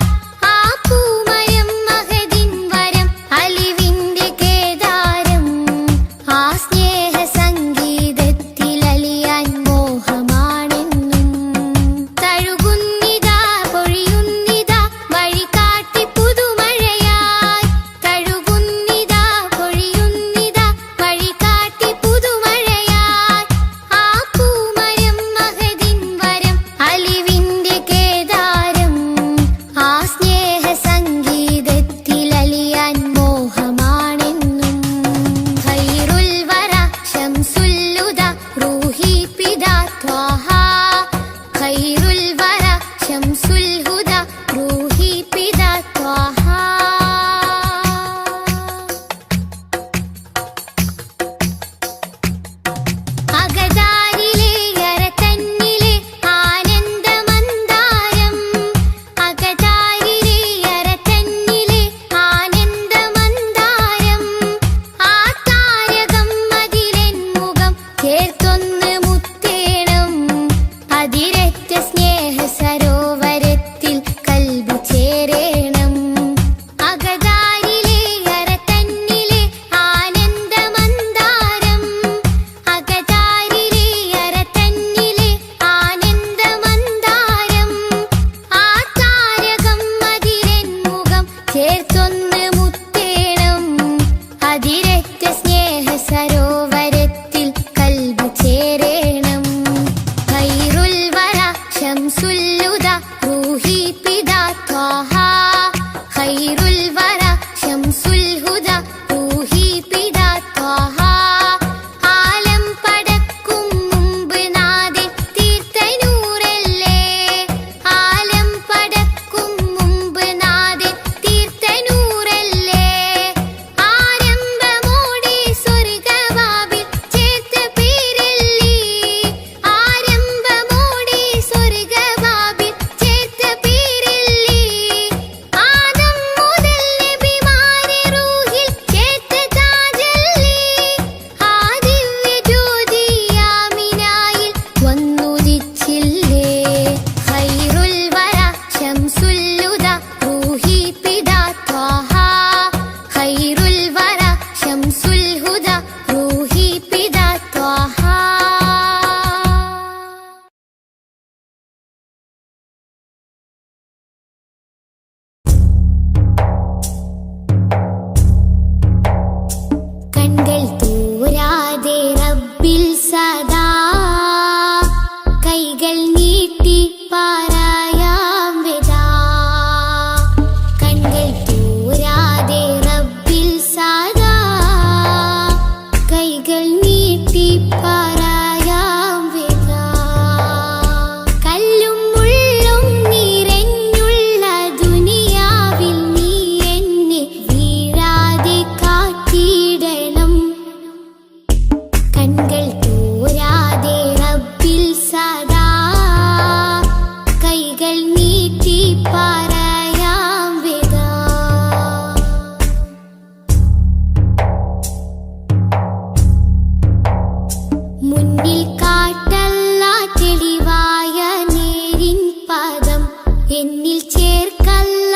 ആ പൂമരം മഹദിൻ വരം അലിവിന്റെ കേദാരം ആ സ്നേഹ സംഗീതത്തിൽ അലിയാൻ മോഹമാണെന്നും തഴുകുന്നിതാ പൊഴിയുന്നിതാ വഴികാട്ടി പുതുമഴയായി തഴുകുന്നിതാ പൊഴിയുന്നിതാ വഴികാട്ടി പുതുമഴയായി ആ പൂമരം മഹദിൻ വരം അലിവിന്റെ കേദാരം ആ സ്നേഹ സംഗീതത്തിൽ അലിയാൻ മോഹമാണെന്നും ഖൈറുൽ വറ ശംസുൽ ഹുദ റൂഹി പിതാ ത്വാഹ ഖൈറുൽ വറ ശംസുൽ ഹുദ റൂഹി പിതാ ത്വാഹ അകതാരിലെ അരതന്നിലെ ആനന്ദമന്ദാരം അകതാരിലെ അരതന്നിലെ ആനന്ദമന്ദാരം ആ താരകം അതിലെൻ മുഖം ചേർത്തൊന്ന് മുത്തേണം അതിരറ്റ സ്നേഹ സരോവരത്തിൽ കൽബ് ചേരേണം അകതാരിലെ അരതന്നിലെ ആനന്ദമന്ദാരം അകതാരിലെ അരതന്നിലെ ആനന്ദമന്ദാരം ആ താരകം അതിലെൻ മുഖം ചേർത്തൊന്ന് മുത്തേണം അതിരറ്റ സ്നേഹ സരോവരത്തിൽ കൽബ് ചേരേണം ഖൈറുൽ വറ ശംസുൽ ഹുദ റൂഹി പിതാ ത്വാഹ ഖൈറുൽ വറ ശംസുൽ ഹുദ റൂഹി പിതാ ത്വാഹ ആലം പടക്കും മുമ്പ് നാദൻ തീർത്ത നൂറല്ലേ ആലം പടക്കും മുമ്പ് നാദൻ തീർത്ത നൂറല്ലേ ആരംഭമോടെ സ്വർഗവാതിൽ ചേർത്ത പേരല്ലേ ആരംഭമോടെ സ്വർഗവാതിൽ ചേർത്ത പേരല്ലേ ആദം മുതൽ നബിമാരെ റൂഹിൽ ചേർത്ത താജല്ലേ ആ ദിവ്യ ജ്യോതി ആമിനായിൽ വന്നുദിച്ചില്ലേ ഖൈറുൽ വറ ശംസുൽ ഹുദ റൂഹി പിതാ ത്വാഹ ഖൈറുൽ വറ ശംസുൽ ഹുദ റൂഹി പിതാ ത്വാഹ കൺകൾ തോരാതെ റബ്ബിൽ സദാ കൈകൾ നീട്ടി പാരായാം വിദാ കൺകൾ തോരാതെ റബ്ബിൽ സദാ കൈകൾ നീട്ടി പാരായാം വിദാ കല്ലും മുള്ളും നിറഞ്ഞുള്ള ദുനിയാവിൽ നീ എന്നെ വീഴാതെ കാത്തിടണം കൺകൾ തോരാതെ റബ്ബിൽ സദാ കൈകൾ നീട്ടി പാരായാം വിദാ മുന്നിൽ കാട്ടല്ല തെളിവായ നേരിൻ പദം എന്നിൽ ചേർക്കല്ല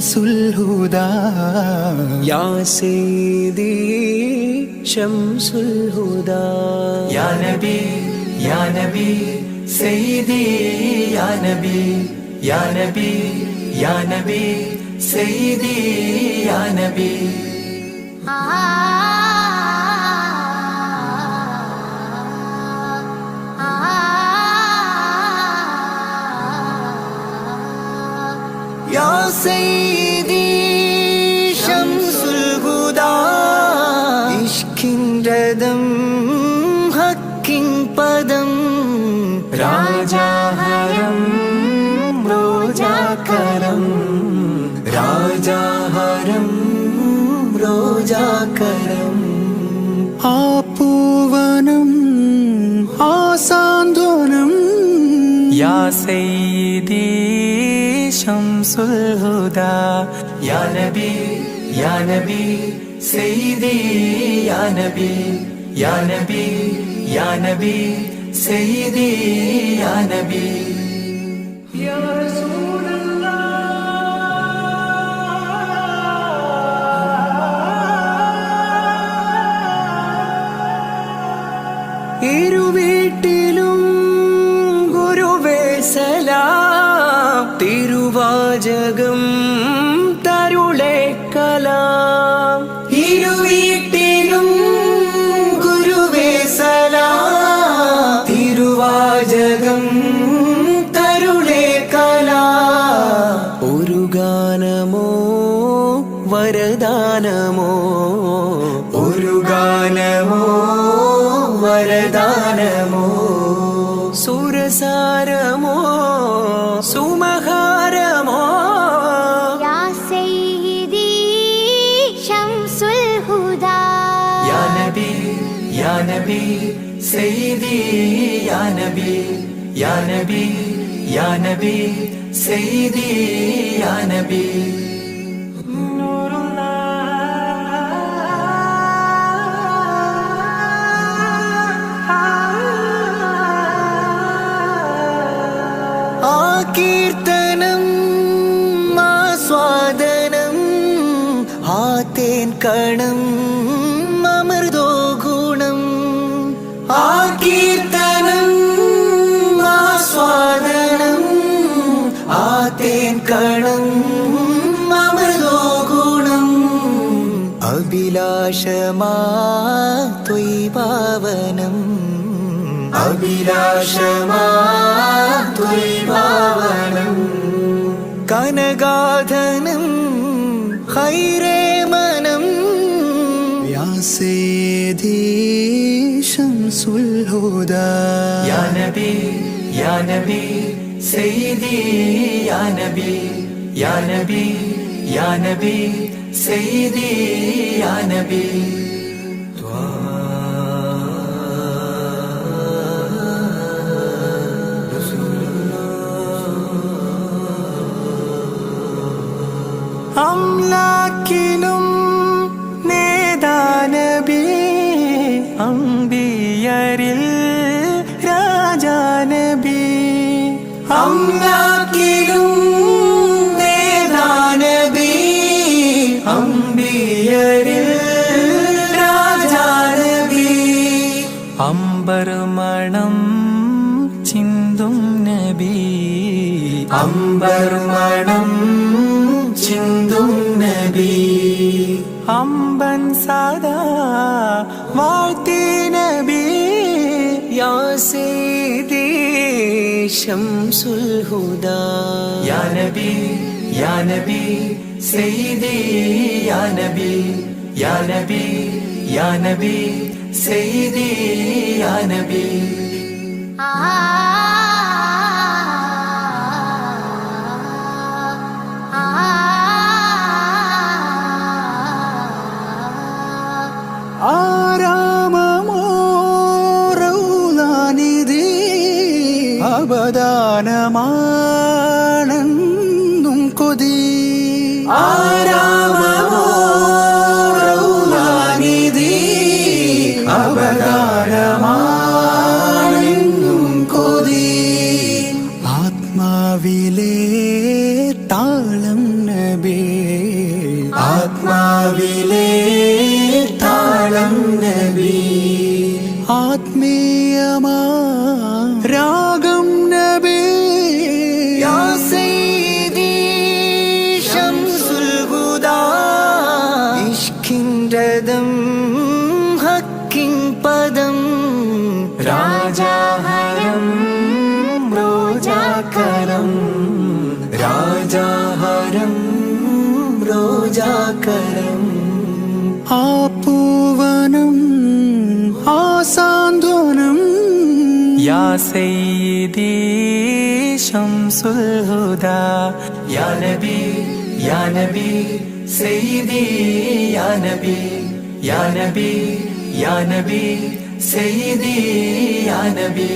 ശംസുൽ ഹുദാ യാ സയ്യിദി ശംസുൽ ഹുദാ യാ നബി യാ നബി സയ്യിദി യാ നബി യാ നബി യാ നബി സയ്യിദി യാ നബി യാ സയ്യിദി ശംസുൽ ഹുദാ ഇഷ്കിൻ രഥം ഹക്കിൻ പദം രാജാഹരം റോജാകരം രാജാഹരം റോജാകരം ആ പൂവനം ആ സാന്ത്വനം യാ സയ്യിദി ശംസുൽ ഹുദാ യാ നബി യാ നബി സയ്യിദി യാ നബി യാ നബി യാ നബി സയ്യിദി യാ നബി യാ ഇരുവീട്ടിലും ഗുരുവേ സലാം തിരുവാചകം തരുളേ കലാം ഇരുവീട്ടിലും ഗുരുവേ സലാം തിരുവാചകം തരുളേ കലാം ഒരു ഗാനമോ വരദാനമോ ഒരു ഗാനമോ വരദാനമോ സുരസാരമോ സുമഹാരമോ യാ സയ്യിദി ശംസുൽ ഹുദാ യാ നബി യാ നബി സയ്യിദി യാ നബി യാ നബി യാ നബി സയ്യിദി യാ നബി കീർത്തനം ആസ്വാദനം ആതേൻ കണം അമൃതോ ഗുണം ആ കീർത്തനം ആസ്വാദനം ആതേൻ കണം അമൃതോ ഗുണം അഭിലാഷമാ ത്വൈഭാവനം അഭിലാഷമാ ത്വൈഭാവനം കനകാധനം ഖൈരേ മനം യാ സയ്യിദി ശംസുൽ ഹുദാ യാ നബി യാ നബി സയ്യിദി യാ നബി യാ നബി യാ നബി സയ്യിദി യാ നബി അംലാക്കിലും നേദാനബി അംബിയരിൽ രാജാനബി അംലാക്കിലും നേദാനബി അംബിയരിൽ രാജാനബി അംബർമണം ചിന്തും നബി അംബർമണം ചിന്തും നബി അമ്പൻ സദാ വാഴ്ത്തി നബി യാ സയ്യിദി ശംസുൽ ഹുദാ യാ നബി യാ നബി സയ്യിദി യാ നബി യാ നബി യാ നബി സയ്യിദി യാ നബി ആരാമമോ റൗളാനിധി അബദാനമാണെന്നും കൊതി ആരാമമോ റൗളാനിധി അബദാനമാണെന്നും കൊതി ആത്മാവിലെ താളം നബി ആത്മാവിലെ താളം നബി ആത്മീയമാ രാഗം നബി യാ സയ്യിദി ശംസുൽ ഹുദാ ഇഷ്കിൻ രഥം ഹക്കിൻ പദം രാജാഹരം റോജാകരം രാജാഹരം റോജാകരം ആ പൂവനം ആ സാന്ത്വനം യാ സയ്യിദി ശംസുൽ ഹുദാ യാ നബി യാ നബി സയ്യിദി യാ നബി യാ നബി യാ നബി സയ്യിദി യാ നബി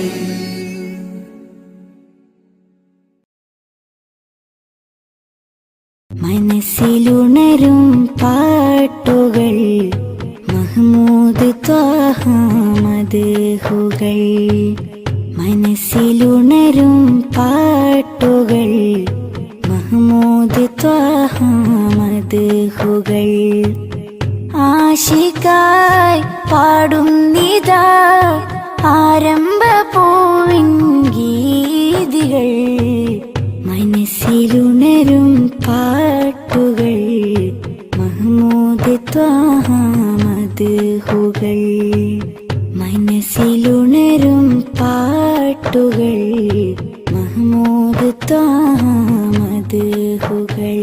മനസ്സിലുണരും പാട്ടുകൾ മഹ്മൂദ് ത്വാഹ മദ്ഹുകൾ മനസ്സിലുണരും പാട്ടുകൾ മഹ്മൂദ് ത്വാഹ മദ്ഹുകൾ ആശികായി പാടുന്നിതാ ആരംഭ പൂവിൻ ഗീതികൾ മനസ്സിലുണരും പാട്ടുകൾ മഹ്മൂദ് ത്വാഹ മദ്ഹുകൾ മനസ്സിലുണരും പാട്ടുകൾ മഹ്മൂദ് ത്വാഹ മദ്ഹുകൾ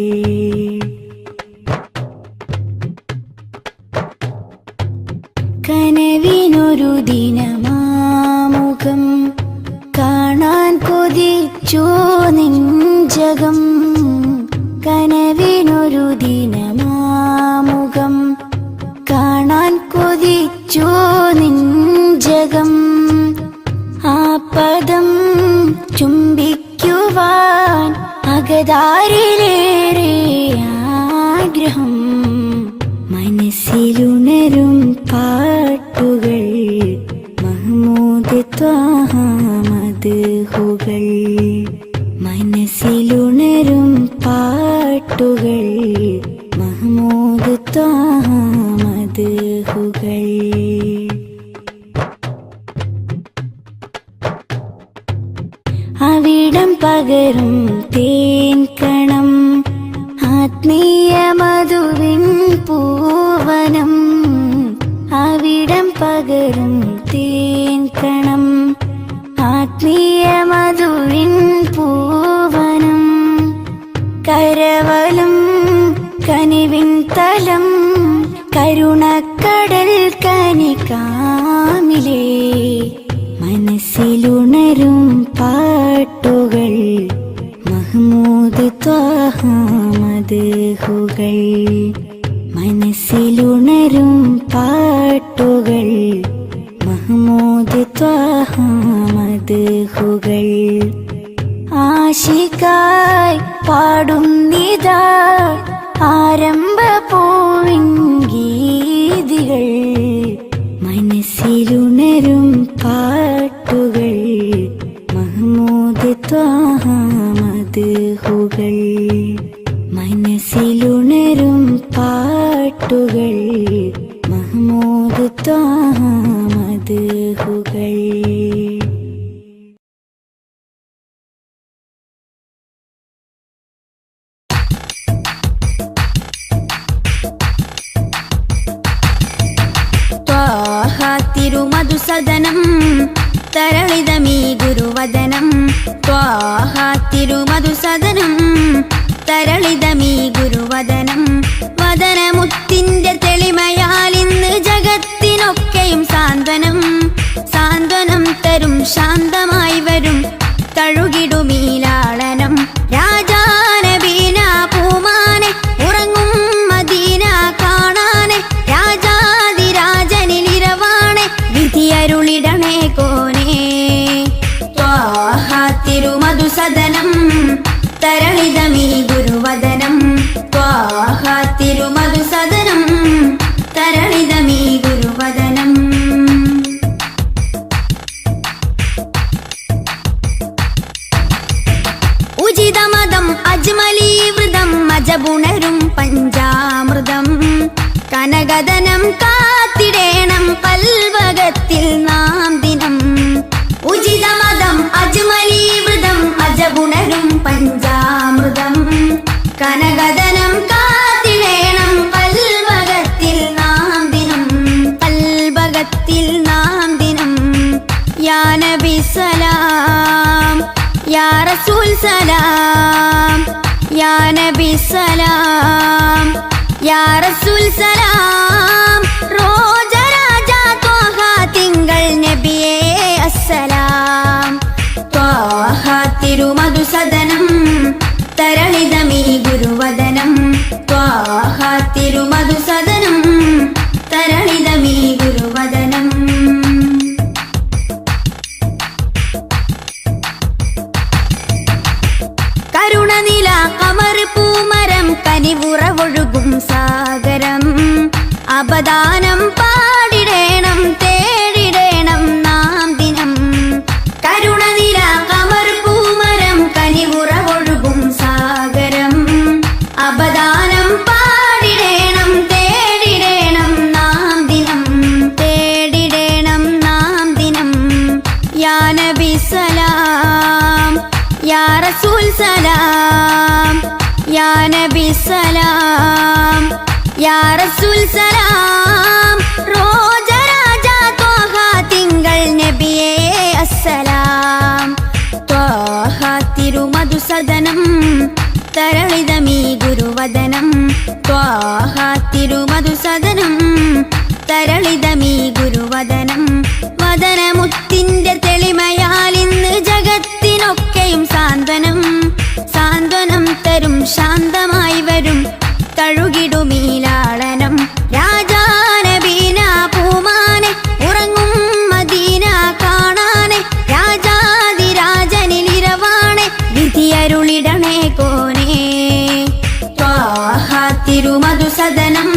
കനവിനൊരു ദിനമാമുഖം കാണാൻ കൊതിച്ചു നെഞ്ചകം കനവിനൊരു ദിനമാമുഖം കാണാൻ കൊതിച്ചു നെഞ്ചകം ആ പദം ചുംബിക്കുവാൻ അകതാരിലേറെ ആഗ്രഹം മനസ്സിലുണരും പാട്ടുകൾ മഹ്മൂദ് ത്വാഹ മദ്ഹുകൾ മനസ്സിലുണരും പാട്ടുകൾ മഹ്മൂദ് ത്വാഹ മദ്ഹുകൾ അവിടം പകരും തേൻ കണം ആത്മീയ മധുവിൻ പൂവനം അവിടം പകരും തേൻ കണം ആത്മീയ മധുവിൻ പൂവനം കരവലും കനിവിൻ തലം കരുണക്കടൽ കനികാമിലേ മനസ്സിലുണരും പാട്ടുകൾ മഹ്മൂദ് ത്വാഹ മദ്ഹുകൾ മനസ്സിലുണരും പാട്ടുകൾ മഹ്മൂദ് ത്വാഹ മദ്ഹുകൾ ആശികായി പാടുന്നിതാ ആരംഭ പൂവിൻ ഗീതികൾ മനസ്സിലുണരും പാട്ടുകൾ മഹ്മൂദ് ത്വാഹ മദ്ഹുകൾ മനസ്സിലുണരും പാട്ടുകൾ മഹ്മൂദ് ത്വാഹ മദ്ഹുകൾ തിരുമധുസദനം തരളിതമീ ഗുരുവദനം ത്വാഹ തിരുമധുസദനം തരളിതമീ ഗുരുവദനം വദനമുത്തിന്റെ തെളിമയാൽ ഇന്ന് ജഗത്തിനൊക്കെയും സാന്ത്വനം സാന്ത്വനം തരും ശാന്തമായി വരും തഴുകിടുമീലാളനം രാജാനബീന പൂമാനെ ഉറങ്ങും മദീന കാണാനെ രാജാതിരാജനിലിരവാണെ വിധിയരുളിടണേ കോനേ ത്വാഹ തിരുമധുസദനം തരളിതമീ ഗുരുവദനം ത്വാഹ തിരുമധുസദനം തരളിതമീ ഗുരുവദനം ഉചിതമതം അജ്മലീവൃതം അജബുണരും പഞ്ചാമൃതം ഭഗത്തിൽ നാം ദിനം ഉചിതമതം അജ്മലീവൃതം അജഗുണരും പഞ്ചാമൃതം കനകദനം കാത്തിടേണം കൽഭഗത്തിൽ നാം ദിനം കൽഭഗത്തിൽ നാം ദിനം യാ നബി സലാം യാ റസൂൽ സലാം യാ നബി സലാം യാ റസൂൽ സലാം റോജരാജ ത്വാഹ തിങ്കൾ നബിയേ അസ്സലാം ത്വാഹ തിരുമധുസദനം തരളിതമീ ഗുരുവദനം ത്വാഹ തിരുമധുസദനം തരളിതമീ ഗുരുവദനം കരുണനില കമർ പൂമരം കനിവുറവൊഴുകും സാഗരം അപദാനം പാടിടേണം തേടിടേണം നാം ദിനം കരുണനില കമർ പൂമരം കനിവുറവൊഴുകും സാഗരം അപദാനം പാടിടേണം തേടിടേണം നാം ദിനം തേടിടേണം നാം ദിനം യാ നബി സലാം യാ റസൂൽ സലാം യാ നബി സലാം യാ റസൂൽ സലാം റോജരാജ ത്വാഹ തിങ്കൾ നബിയേ അസ്സലാം ത്വാഹ തിരുമധുസദനം തരളിതമീ ഗുരുവദനം ത്വാഹ തിരുമധുസദനം തരളിതമീ ഗുരുവദനം വദനമുത്തിന്റെ തെളിമയാൽ ഇന്ന് ജഗത്തിനൊക്കെയും സാന്ത്വനം സാന്ത്വനം തരും ശാന്തമായി വരും തഴുകിടുമീലാളനം രാജാനബീന പൂമാനെ ഉറങ്ങും മദീന കാണാനെ രാജാതിരാജനിലിരവാണെ വിധിയരുളിടണേ കോനേ ത്വാഹ തിരുമധുസദനം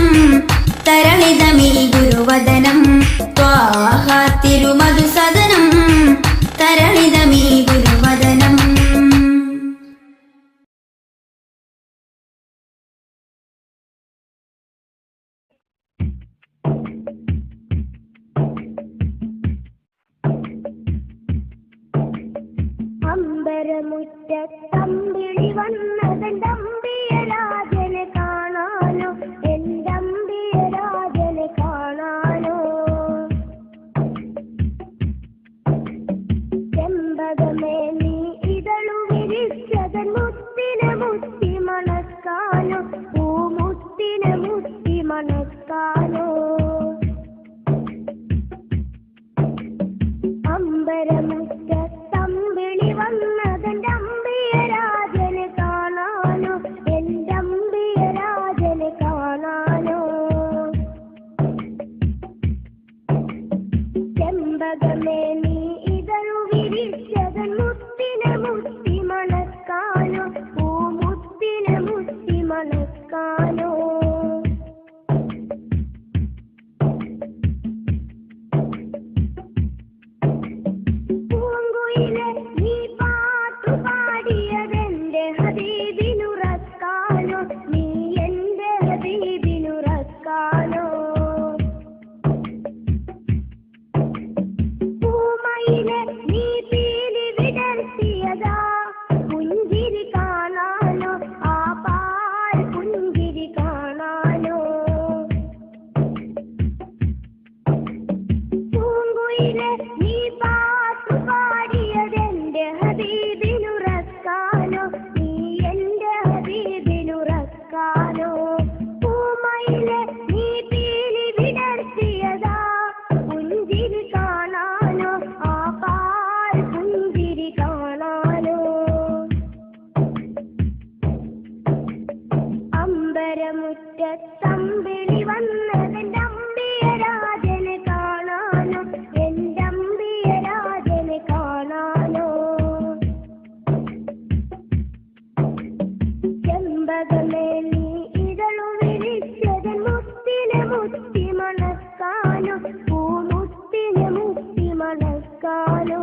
തരളിതമീ ഗുരുവദനം ത്വാഹ തിരുമധുസദനം തരളിതമീ ഗുരുവദനം അമ്പരമുറ്റത്തമ്പിളി വന്നതെന്തമ്പിയ രാജനെ കാണാനോ എന്തമ്പിയ രാജനെ കാണാനോ ചെമ്പകമേ നീ ഇതളു വിരിച്ചതൻ മുത്തിനെ മുത്തി മണക്കാനോ പൂമുത്തിനെ മുത്തി മണക്കാനോ അമ്പരമുറ്റത്തമ്പിളി വന്നതെന്റെ അമ്പിയ രാജനെ കാണാനോ എന്റെ അമ്പിയ രാജനെ കാണാനോ ചെമ്പകമേ നീ ഇതളു വിരിച്ചതൻ മുത്തിനെ മുത്തി മണക്കാനോ പൂമുത്തിനെ മുത്തി മണക്കാനോ പൂങ്കുയിലെ നീ പാട്ടു പാടിയതെന്റെ ഹബീബിനുറക്കാനോ നീ എന്റെ ഹബീബിനുറക്കാനോ പൂമയിലെ നീ പീലി വിടർത്തിയതാ പുഞ്ചിരി കാണാനോ ആ പാൽ പുഞ്ചിരി കാണാനോ പൂങ്കുയിലെ നീ പാട്ടു പാടിയതെന്റെ ഹബീബിനുറക്കാനോ നീ എന്റെ ഹബീബിനുറക്കാനോ പൂമയിലെ നീ പീലി വിടർത്തിയതാ പുഞ്ചിരി കാണാനോ ആ പാൽ പുഞ്ചിരി കാണാനോ അമ്പരമുറ്റത്തമ്പിളി വന്നതെന്റെ അമ്പിയ രാജനെ കാണാനോ എന്റെ അമ്പിയ രാജനെ കാണാനോ ചെമ്പകമേ നീ ഇതളു വിരിച്ചതൻ മുത്തിനെ മുത്തി മണക്കാനോ പൂമുത്തിനെ മുത്തി മണക്കാനോ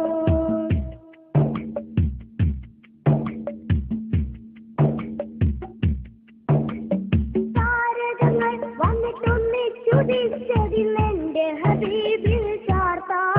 താരകങ്ങൾ വന്നിട്ടൊന്നിച്ചുദിച്ചതിൽ എന്റെ ഹബീബിൽ ചാർത്താൻ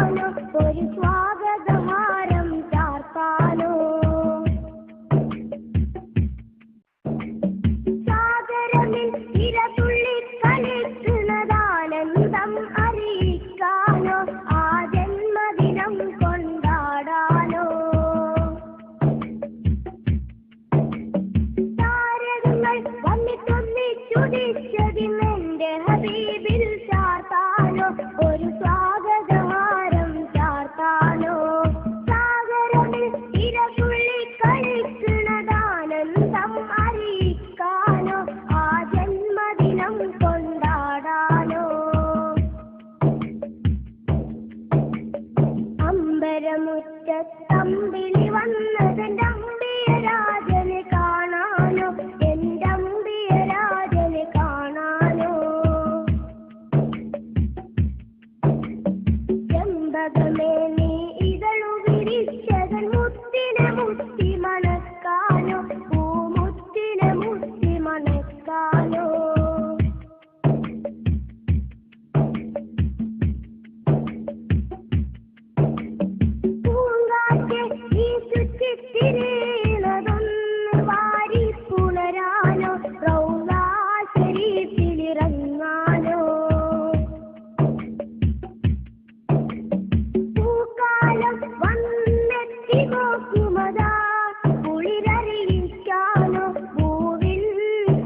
പൂങ്കാറ്റ് ഈ ചുറ്റിത്തിരിയണതൊന്ന് വാരി പുണരാനോ റൗളാ ശരീഫിലിറങ്ങാനോ പൂക്കാലം വന്നെത്തി നോക്കുമതാ കുളിരറിയിക്കാനോ പൂവിൽ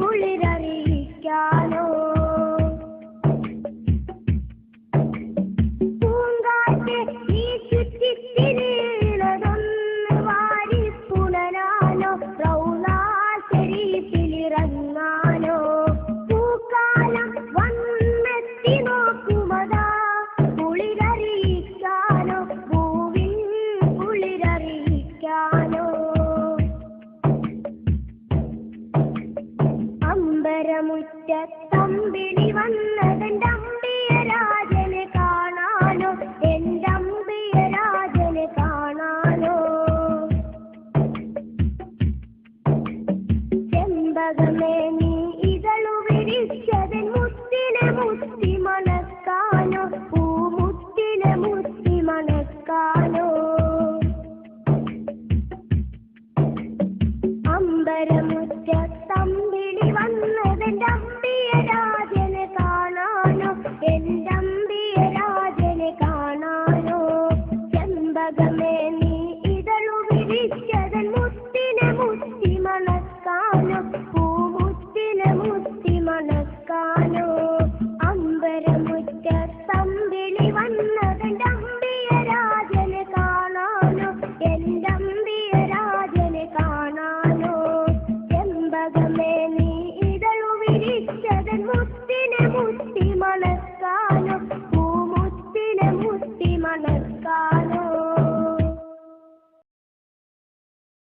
കുളിരറിയിക്കാനോ പൂങ്കാറ്റ് ഈ ചുറ്റിത്തിരിയണതൊന്ന് വാരി പുണരാനോ റൗളാ ശരീഫിലിറങ്ങാനോ പൂക്കാലം വന്നെത്തി നോക്കുമതാ കുളിരറിയിക്കാനോ പൂവിൽ കുളിരറിയിക്കാനോ അമ്പരമുറ്റത്തമ്പിളി വന്നതെന്റെ അമ്മ